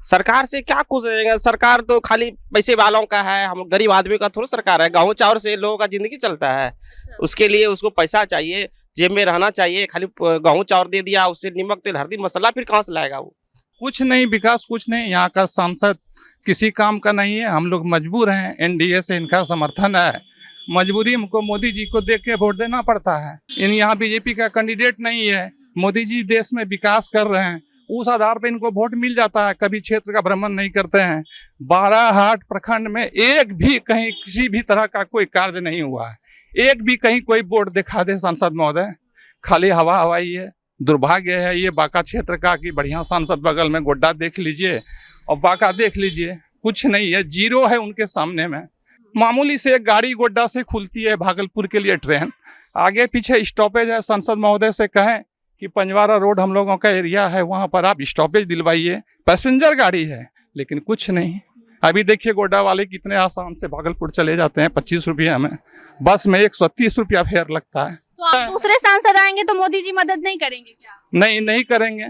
सरकार से क्या खुश रहेंगे? सरकार तो खाली पैसे वालों का है, हम गरीब आदमी का थोड़ा सरकार है। गेहूं चावल से लोगों का जिंदगी चलता है। अच्छा। उसके लिए उसको पैसा चाहिए, जेब में रहना चाहिए। खाली गेहूं चावल दे दिया, उससे नमक तेल हल्दी मसाला फिर कहाँ से लाएगा वो? कुछ नहीं विकास, कुछ नहीं। यहाँ का सांसद किसी काम का नहीं है। हम लोग मजबूर हैं, एनडीए से इनका समर्थन है। मजबूरी हमको मोदी जी को देख के वोट देना पड़ता है। इन यहाँ बीजेपी का कैंडिडेट नहीं है। मोदी जी देश में विकास कर रहे हैं, उस आधार पर इनको वोट मिल जाता है। कभी क्षेत्र का भ्रमण नहीं करते हैं। बाराहाट प्रखंड में एक भी कहीं किसी भी तरह का कोई कार्य नहीं हुआ है। एक भी कहीं कोई बोर्ड दिखा दे सांसद महोदय, खाली हवा हवाई है। दुर्भाग्य है ये बांका क्षेत्र का कि बढ़िया सांसद बगल में गोड्डा देख लीजिए और बांका देख लीजिए, कुछ नहीं है, जीरो है उनके सामने में। मामूली से एक गाड़ी गोड्डा से खुलती है भागलपुर के लिए ट्रेन, आगे पीछे स्टॉपेज है। सांसद महोदय से कहें कि पंजवारा रोड हम लोगों का एरिया है, वहाँ पर आप स्टॉपेज दिलवाइए, पैसेंजर गाड़ी है, लेकिन कुछ नहीं। अभी देखिए गोड्डा वाले कितने आसान से भागलपुर चले जाते हैं 25 रुपया में, बस में 130 रुपया फेयर लगता है। तो आप दूसरे सांसद आएंगे तो मोदी जी मदद नहीं करेंगे क्या? नहीं करेंगे।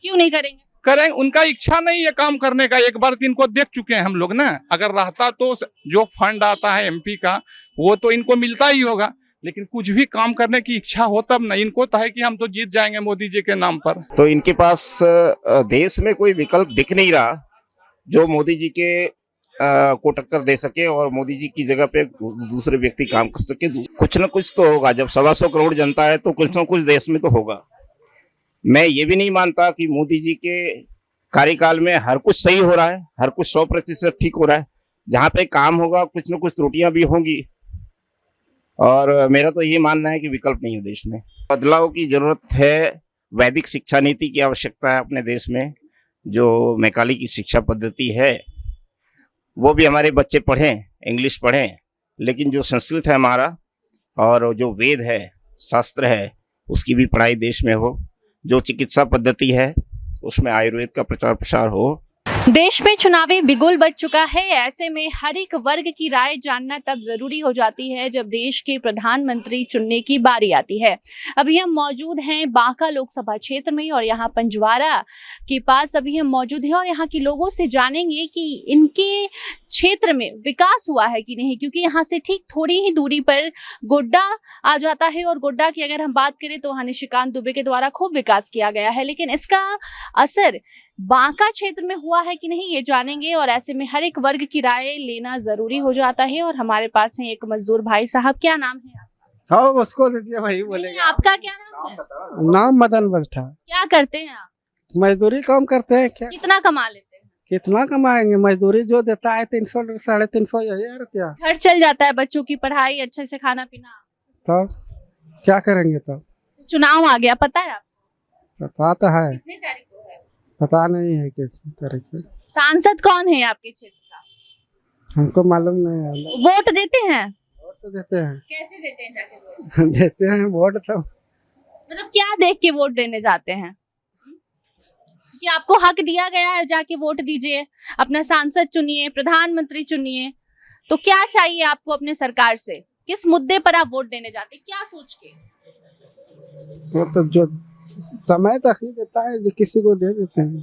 क्यों नहीं करेंगे? करें, उनका इच्छा नहीं है काम करने का। एक बार इनको देख चुके हैं हम लोग ना। अगर रहता तो जो फंड आता है एमपी का वो तो इनको मिलता ही होगा, लेकिन कुछ भी काम करने की इच्छा हो तब नहीं। इनको तो है कि हम तो जीत जाएंगे मोदी जी के नाम पर। तो इनके पास देश में कोई विकल्प दिख नहीं रहा जो मोदी जी के को टक्कर दे सके और मोदी जी की जगह पे दूसरे व्यक्ति काम कर सके। कुछ न कुछ तो होगा। जब 125 करोड़ जनता है तो कुछ न कुछ देश में तो होगा। मैं ये भी नहीं मानता कि मोदी जी के कार्यकाल में हर कुछ सही हो रहा है, हर कुछ 100% ठीक हो रहा है। जहाँ पे काम होगा कुछ न कुछ त्रुटियां भी होंगी, और मेरा तो ये मानना है कि विकल्प नहीं है देश में। बदलाव की जरूरत है। वैदिक शिक्षा नीति की आवश्यकता है अपने देश में। जो मैकाले की शिक्षा पद्धति है वो भी हमारे बच्चे पढ़ें, इंग्लिश पढ़ें, लेकिन जो संस्कृत है हमारा और जो वेद है, शास्त्र है, उसकी भी पढ़ाई देश में हो। जो चिकित्सा पद्धति है उसमें आयुर्वेद का प्रचार प्रसार हो। देश में चुनावी बिगुल बज चुका है। ऐसे में हर एक वर्ग की राय जानना तब जरूरी हो जाती है जब देश के प्रधानमंत्री चुनने की बारी आती है। अभी हम मौजूद हैं बांका लोकसभा क्षेत्र में और यहाँ पंजवारा के पास अभी हम मौजूद हैं और यहाँ के लोगों से जानेंगे कि इनके क्षेत्र में विकास हुआ है कि नहीं, क्योंकि यहाँ से ठीक थोड़ी ही दूरी पर गोड्डा आ जाता है और गोड्डा की अगर हम बात करें तो वहाँ निशिकांत दुबे के द्वारा खूब विकास किया गया है, लेकिन इसका असर बांका क्षेत्र में हुआ है कि नहीं ये जानेंगे। और ऐसे में हर एक वर्ग की राय लेना जरूरी हो जाता है और हमारे पास है एक मजदूर भाई साहब। क्या नाम है आपका? हाँ उसको दीजिए, वही बोलेगा। आपका क्या नाम है? नाम मदन बस्ठा। क्या करते हैं आप? मजदूरी काम करते हैं। क्या कितना कमा लेते हैं? कितना कमाएंगे? मजदूरी जो देता है 300 350 यही रुपया। घर चल जाता है, बच्चों की पढ़ाई, अच्छे से खाना पीना। तब क्या करेंगे? तब चुनाव आ गया, पता है आपको? पता तो है, कितनी तारीख को है? पता नहीं है किस तारीख पे। सांसद कौन है आपके क्षेत्र का? हमको मालूम नहीं है। वोट देते हैं? वोट तो देते हैं। कैसे देते हैं जाके वोट? देते हैं वोट तो। मतलब क्या देख के वोट देने जाते हैं कि आपको हक दिया गया है, जाके वोट दीजिए, अपना सांसद चुनिए, प्रधानमंत्री चुनिए, तो क्या चाहिए आपको अपने सरकार से? किस मुद्दे पर आप वोट देने जाते हैं, क्या सोच के? वो तो जो समय तक ही देता है, जो किसी को दे देते हैं।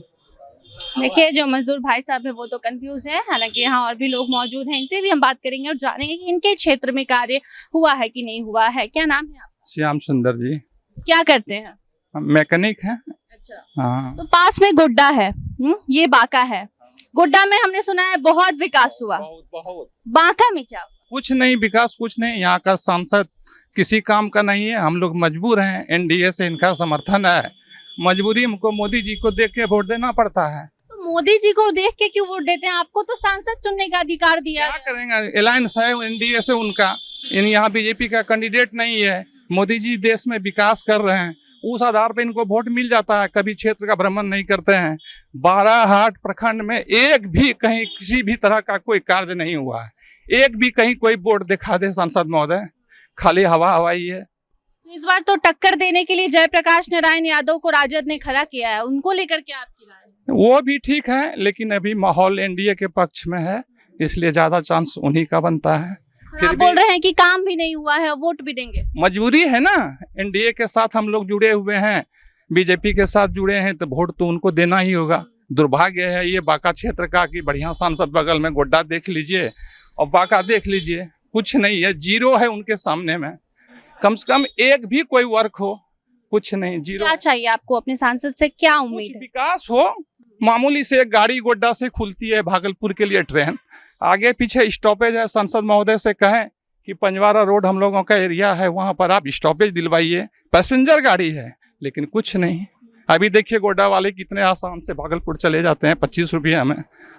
देखिए जो मजदूर भाई साहब है वो तो कंफ्यूज है, हालांकि यहाँ और भी लोग मौजूद हैं, इनसे भी हम बात करेंगे और जानेंगे कि इनके क्षेत्र में कार्य हुआ है कि नहीं हुआ है। क्या नाम है आपका? श्याम सुंदर जी। क्या करते हैं? मैकेनिक है। अच्छा। हाँ। तो पास में गोड्डा है, ये बांका है। गोड्डा में हमने सुना है बहुत विकास हुआ, बहुत। बांका में क्या हुआ? कुछ नहीं विकास, कुछ नहीं। यहाँ का सांसद किसी काम का नहीं है। हम लोग मजबूर हैं, एनडीए से इनका समर्थन है। मजबूरी हमको मोदी जी को देख के वोट देना पड़ता है। तो मोदी जी को देख के क्यों वोट देते हैं? आपको तो सांसद चुनने का अधिकार दिया क्या है। करेंगे? अलायंस है एनडीए से उनका। यहाँ बीजेपी का कैंडिडेट नहीं है। मोदी जी देश में विकास कर रहे हैं, उस आधार पर इनको वोट मिल जाता है। कभी क्षेत्र का भ्रमण नहीं करते हैं। बाराहाट प्रखंड में एक भी कहीं किसी भी तरह का कोई कार्य नहीं हुआ है। एक भी कहीं कोई बोर्ड दिखा दे सांसद महोदय, खाली हवा हवाई है। तो इस बार तो टक्कर देने के लिए जयप्रकाश नारायण यादव को राजद ने खड़ा किया है, उनको लेकर क्या आपकी राय है? वो भी ठीक है, लेकिन अभी माहौल एनडीए के पक्ष में है, इसलिए ज्यादा चांस उन्हीं का बनता है। आप बोल रहे हैं कि काम भी नहीं हुआ है, वोट भी देंगे। मजबूरी है ना, एनडीए के साथ हम लोग जुड़े हुए हैं, बीजेपी के साथ जुड़े हैं, तो वोट तो उनको देना ही होगा। दुर्भाग्य है ये बांका क्षेत्र का कि बढ़िया सांसद बगल में गोड्डा देख लीजिए और बांका देख लीजिए, कुछ नहीं है, जीरो है उनके सामने में। कम से कम एक भी कोई वर्क हो, कुछ नहीं, जीरो। क्या चाहिए आपको अपने सांसद से, क्या उम्मीद कुछ है? विकास हो, मामूली से एक गाड़ी गोड्डा से खुलती है भागलपुर के लिए ट्रेन, आगे पीछे स्टॉपेज है, सांसद महोदय से कहें कि पंजवारा रोड हम लोगों का एरिया है, वहां पर आप स्टॉपेज दिलवाइए, पैसेंजर गाड़ी है, लेकिन कुछ नहीं। अभी देखिए गोड्डा वाले कितने आसान से भागलपुर चले जाते हैं 25 रुपया में,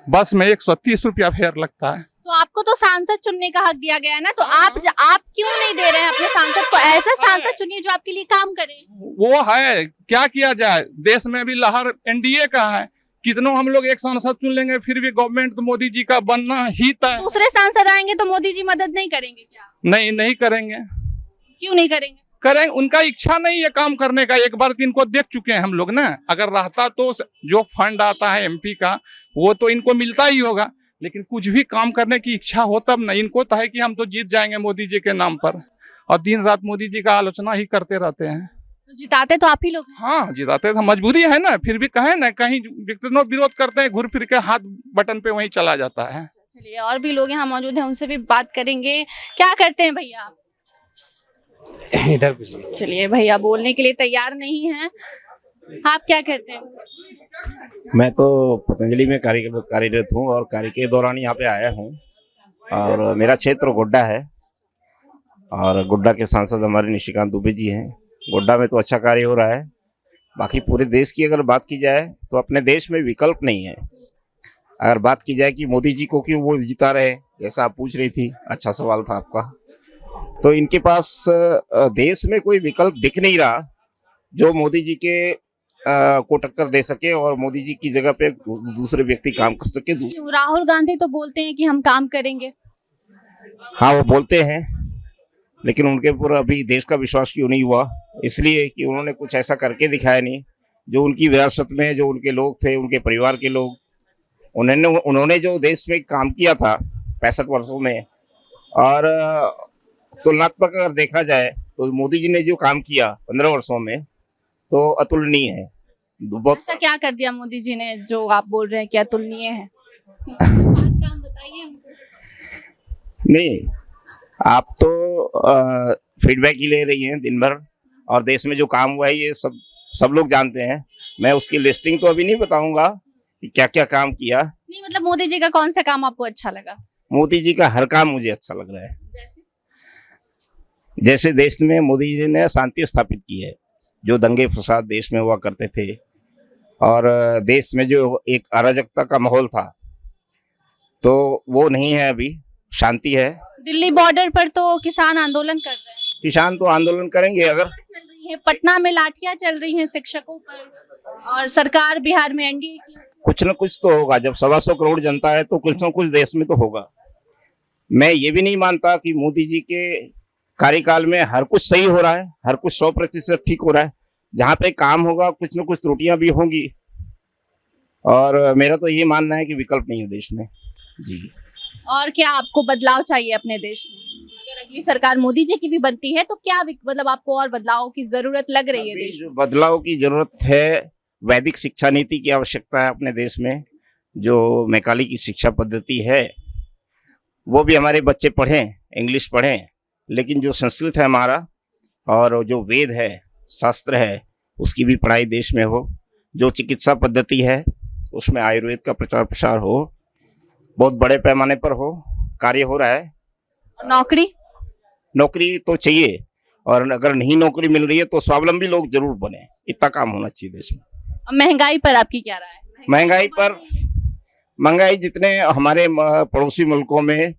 बस में 130 रुपया फेयर लगता है। तो आपको तो सांसद चुनने का हक दिया गया है ना, तो आप क्यों नहीं दे रहे हैं अपने सांसद को? ऐसा सांसद चुनिए जो आपके लिए काम करे। वो है, क्या किया जाए, देश में भी लहर एनडीए का है, कितनों हम लोग एक सांसद चुन लेंगे फिर भी गवर्नमेंट तो मोदी जी का बनना ही तय। दूसरे सांसद आएंगे तो मोदी जी मदद नहीं करेंगे क्या? नहीं करेंगे। क्यों नहीं करेंगे? करेंगे, उनका इच्छा नहीं है काम करने का। एक बार इनको देख चुके हैं हम लोग ना, अगर रहता तो जो फंड आता है एमपी का वो तो इनको मिलता ही होगा, लेकिन कुछ भी काम करने की इच्छा हो तब नहीं। इनको तो है कि हम तो जीत जाएंगे मोदी जी के नाम पर, और दिन रात मोदी जी का आलोचना ही करते रहते हैं। तो जिताते तो आप ही लोग हैं। हाँ जिताते तो मजबूरी है ना, फिर भी कहें ना, कहीं कितनों विरोध करते हैं, घुर फिर के हाथ बटन पे वहीं चला जाता है। चलिए और भी लोग यहाँ मौजूद हैं, उनसे भी बात करेंगे। क्या करते हैं भैया आप? इधर चलिए भैया बोलने के लिए तैयार नहीं हैं। आप क्या करते हैं? मैं तो पतंजलि में कार्यरत हूँ और कार्य के दौरान यहाँ पे आया हूँ, और मेरा क्षेत्र गोड्डा है और गोड्डा के सांसद हमारे निशिकांत दुबे जी हैं। गोड्डा में तो अच्छा कार्य हो रहा है, बाकी पूरे देश की अगर बात की जाए तो अपने देश में विकल्प नहीं है। अगर बात की जाए कि मोदी जी को क्यों वो जिता रहे, जैसा आप पूछ रही थी, अच्छा सवाल था आपका, तो इनके पास देश में कोई विकल्प दिख नहीं रहा जो मोदी जी के को टक्कर दे सके और मोदी जी की जगह पे दूसरे व्यक्ति काम कर सके। क्यों? राहुल गांधी तो बोलते हैं कि हम काम करेंगे। हाँ वो बोलते हैं, लेकिन उनके ऊपर अभी देश का विश्वास क्यों नहीं हुआ? इसलिए कि उन्होंने कुछ ऐसा करके दिखाया नहीं जो उनकी विरासत में जो उनके लोग थे, उनके परिवार के लोग, उन्होंने जो देश में काम किया था 65 वर्षों में, और तुलनात्मक अगर देखा जाए तो मोदी जी ने जो काम किया 15 वर्षों में तो अतुलनीय है। बहुत ऐसा क्या कर दिया मोदी जी ने जो आप बोल रहे हैं कि अतुलनीय है? 5 काम बताइए हमको। नहीं, आप तो फीडबैक ही ले रही हैं दिन भर, और देश में जो काम हुआ है ये सब लोग जानते हैं। मैं उसकी लिस्टिंग तो अभी नहीं बताऊंगा कि क्या क्या काम किया। नहीं मतलब मोदी जी का कौन सा काम आपको अच्छा लगा? मोदी जी का हर काम मुझे अच्छा लग रहा है। जैसे देश में मोदी जी ने शांति स्थापित की है, जो दंगे फसाद देश में हुआ करते थे और देश में जो एक अराजकता का माहौल था तो वो नहीं है, अभी शांति है। दिल्ली बॉर्डर पर तो किसान आंदोलन कर रहे हैं। किसान तो आंदोलन करेंगे। अगर चल रही है, पटना में लाठियां चल रही हैं शिक्षकों पर, और सरकार बिहार में एनडीए की। कुछ न कुछ तो होगा, जब 125 करोड़ जनता है तो कुछ न कुछ देश में तो होगा। मैं ये भी नहीं मानता कि मोदी जी के कार्यकाल में हर कुछ सही हो रहा है, हर कुछ 100% ठीक हो रहा है। जहाँ पे काम होगा कुछ न कुछ त्रुटियां भी होंगी, और मेरा तो ये मानना है कि विकल्प नहीं है देश में जी। और क्या आपको बदलाव चाहिए अपने देश में? अगर अगली सरकार मोदी जी की भी बनती है तो क्या मतलब आपको और बदलाव की जरूरत लग रही है अभी देश जो बदलाव की जरूरत है, वैदिक शिक्षा नीति की आवश्यकता है अपने देश में। जो मैकाले की शिक्षा पद्धति है वो भी हमारे बच्चे पढ़ें, इंग्लिश पढ़ें, लेकिन जो संस्कृत है हमारा और जो वेद है, शास्त्र है, उसकी भी पढ़ाई देश में हो। जो चिकित्सा पद्धति है उसमें आयुर्वेद का प्रचार प्रसार हो, बहुत बड़े पैमाने पर हो, कार्य हो रहा है। नौकरी तो चाहिए, और अगर नहीं नौकरी मिल रही है तो स्वावलंबी लोग जरूर बने, इतना काम होना चाहिए देश में। महंगाई पर आपकी क्या राय है? महंगाई जितने हमारे पड़ोसी मुल्कों में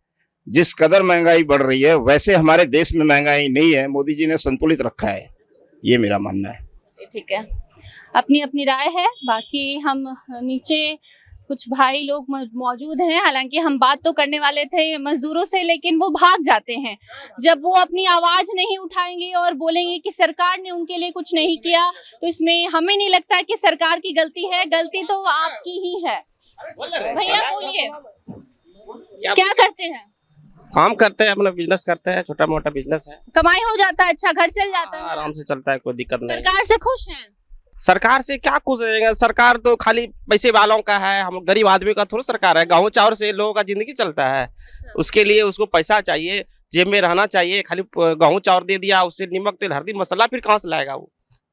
जिस कदर महंगाई बढ़ रही है वैसे हमारे देश में महंगाई नहीं है। मोदी जी ने संतुलित रखा है, ये मेरा मानना है। ठीक है, अपनी अपनी राय है। बाकी हम नीचे कुछ भाई लोग मौजूद हैं, हालांकि हम बात तो करने वाले थे मजदूरों से, लेकिन वो भाग जाते हैं जब वो अपनी आवाज नहीं उठाएंगे और बोलेंगे कि सरकार ने उनके लिए कुछ नहीं किया। तो इसमें हमें नहीं लगता कि सरकार की गलती है, गलती तो आपकी ही है। भैया बोलिए, क्या करते हैं? काम करते हैं, अपना बिजनेस करते हैं, छोटा मोटा बिजनेस है, कमाई हो जाता है, अच्छा घर चल जाता है, आराम से चलता है, कोई दिक्कत नहीं। सरकार से खुश हैं? सरकार से क्या खुश रहेगा? सरकार तो खाली पैसे वालों का है, हम गरीब आदमी का थोड़ा सरकार है। गेहूं चावल से लोगों का जिंदगी चलता है। उसके लिए उसको पैसा चाहिए, जेब में रहना चाहिए। खाली गेहूं चावल दे दिया, उससे नमक तेल हल्दी मसाला फिर कहाँ से लाएगा वो?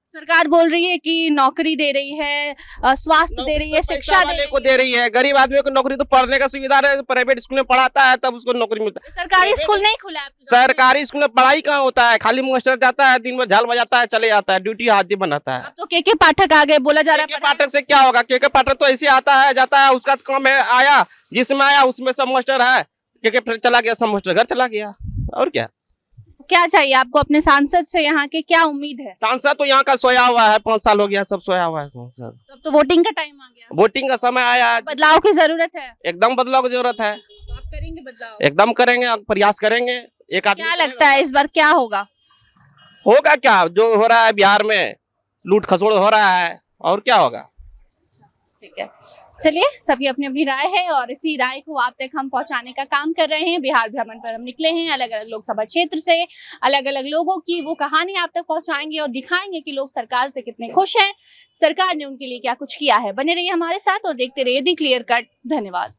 सरकार बोल रही है कि नौकरी दे रही है, स्वास्थ्य दे रही है, शिक्षा दे रही को दे रही है। गरीब आदमी को नौकरी तो पढ़ने का सुविधा है, प्राइवेट स्कूल में पढ़ाता है तब उसको नौकरी मिलता है। सरकारी स्कूल नहीं खुला है। सरकारी स्कूल में पढ़ाई कहाँ होता है? खाली मास्टर जाता है, दिन भर झाल बजाता है, चले जाता है, ड्यूटी हाजिर बनाता है। अब तो के पाठक आ गए, बोला जा रहा है। पाठक से क्या होगा? के पाठक तो ऐसे आता है जाता है, उसका काम है, आया जिसमें आया उसमें सब मास्टर है, के चला गया, सब मास्टर घर चला गया। और क्या क्या चाहिए आपको अपने सांसद से? यहाँ के क्या उम्मीद है? सांसद तो यहाँ का सोया हुआ है, 5 साल हो गया, सब सोया हुआ है सांसद। तब तो वोटिंग का टाइम आ गया, वोटिंग का समय आया है, बदलाव की जरूरत है। एकदम बदलाव की जरूरत है। तो आप करेंगे बदलाव? एकदम करेंगे, प्रयास करेंगे। एक आदमी क्या लगता है इस बार क्या होगा? होगा क्या? जो हो रहा है बिहार में, लूट खसोड़ हो रहा है, और क्या होगा? ठीक है, चलिए, सबकी अपनी अपनी राय है और इसी राय को आप तक हम पहुंचाने का काम कर रहे हैं। बिहार भ्रमण पर हम निकले हैं, अलग अलग लोकसभा क्षेत्र से अलग अलग लोगों की वो कहानी आप तक पहुंचाएंगे और दिखाएंगे कि लोग सरकार से कितने खुश हैं, सरकार ने उनके लिए क्या कुछ किया है। बने रहिए हमारे साथ और देखते रहिए दी क्लियर कट। धन्यवाद।